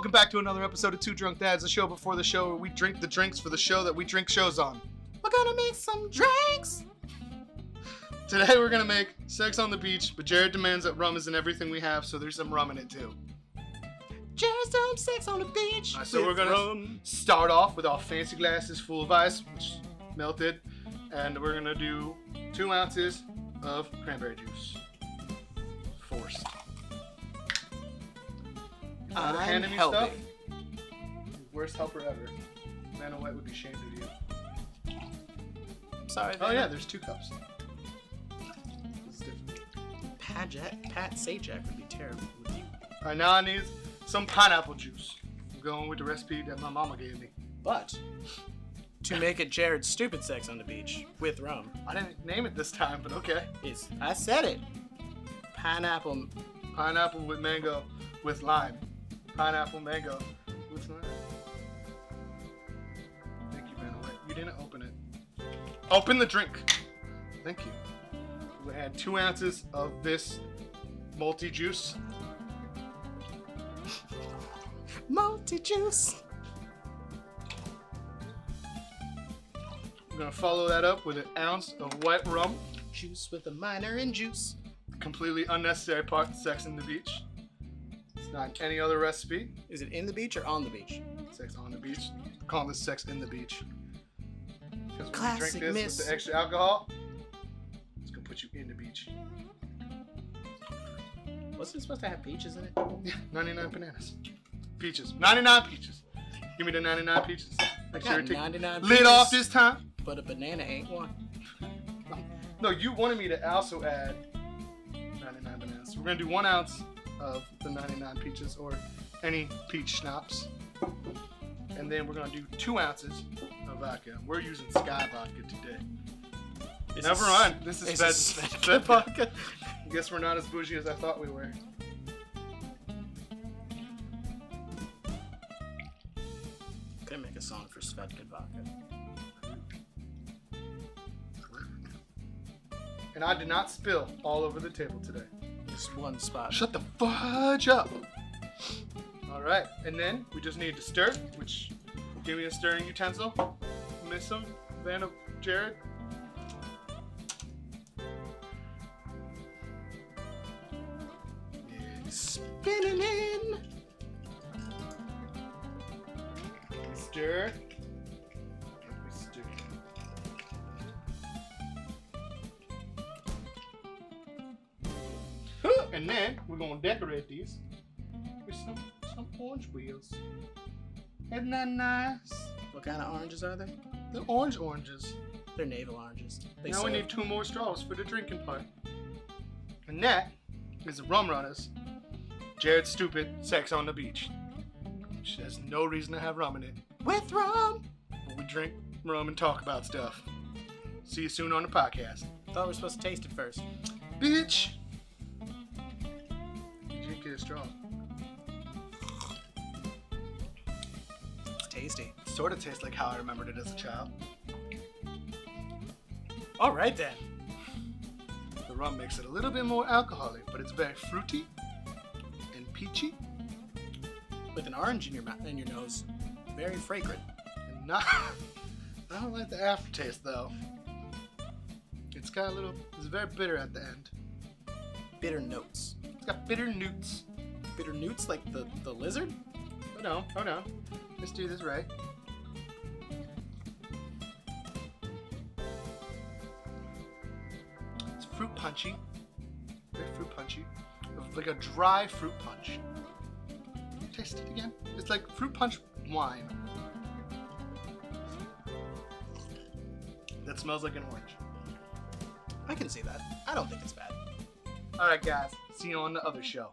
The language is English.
Welcome back to another episode of Two Drunk Dads, the show before the show where we drink the drinks for the show that we drink shows on. We're gonna make some drinks! Today we're gonna make sex on the beach, but Jared demands that rum isn't everything we have, so there's some rum in it too. Jared's doing sex on the beach. So we're gonna start off with our fancy glasses full of ice, which melted, and we're gonna do 2 ounces of cranberry juice. Forced. I'm helping. Worst helper ever. Vanna White would be ashamed of you. Sorry. Oh yeah, there's 2 cups. This is different. Pat Sajak would be terrible with you. Alright, now I need some pineapple juice. I'm going with the recipe that my mama gave me. But to make it Jared's stupid sex on the beach with rum. I didn't name it this time, but okay. I said it. Pineapple with mango with lime. Pineapple mango with lime. Thank you, Vanna White. You didn't open it. Open the drink. Thank you. We'll add 2 ounces of this multi-juice. Multi-juice. We're going to follow that up with an ounce of white rum. Juice with a minor in juice. Completely unnecessary part of sex on the beach. It's not any other recipe. Is it in the beach or on the beach? Sex on the beach. We're calling this sex in the beach. Because when Classic you drink this miss. with the extra alcohol, it's going to put you in the beach. Wasn't it supposed to have peaches in it? Yeah, 99 bananas. Peaches. 99 peaches. Give me the 99 peaches. I Make got sure to take 99 lid peaches, off this time. but a banana ain't one. No, you wanted me to also add 99 bananas. So we're going to do 1 ounce of the 99 peaches or any peach schnapps. And then we're going to do 2 ounces of vodka. We're using Sky vodka today. Never mind. This is Svedka vodka. I guess we're not as bougie as I thought we were. Could make a song for Svedka vodka. And I did not spill all over the table today. Just one spot. Shut the fudge up. Alright, and then we just need to stir, which, give me a stirring utensil. Miss him, Vanna, Jared. Spinning in. Stir. We stir. And then we're gonna decorate these with some orange wheels. Isn't that nice? What kind of oranges are they? The oranges. They're navel oranges. Now we need 2 more straws for the drinking part. And that is the Rum Runnas. Jared's stupid sex on the beach. Which has no reason to have rum in it. With rum. But we drink rum and talk about stuff. See you soon on the podcast. Thought we were supposed to taste it first. Bitch! You didn't get a straw. It's tasty. Sort of tastes like how I remembered it as a child. All right then. The rum makes it a little bit more alcoholic, but it's very fruity and peachy With an orange in your mouth and your nose, very fragrant. and not. I don't like the aftertaste though. It's got a little. It's very bitter at the end. Bitter notes. It's got bitter newts. Bitter newts like the lizard? Hold on. Let's do this right. It's fruit punchy. Very fruit punchy. Like a dry fruit punch. Taste it again. It's like fruit punch wine. That smells like an orange. I can see that. I don't think it's bad. Alright guys, see you on the other show.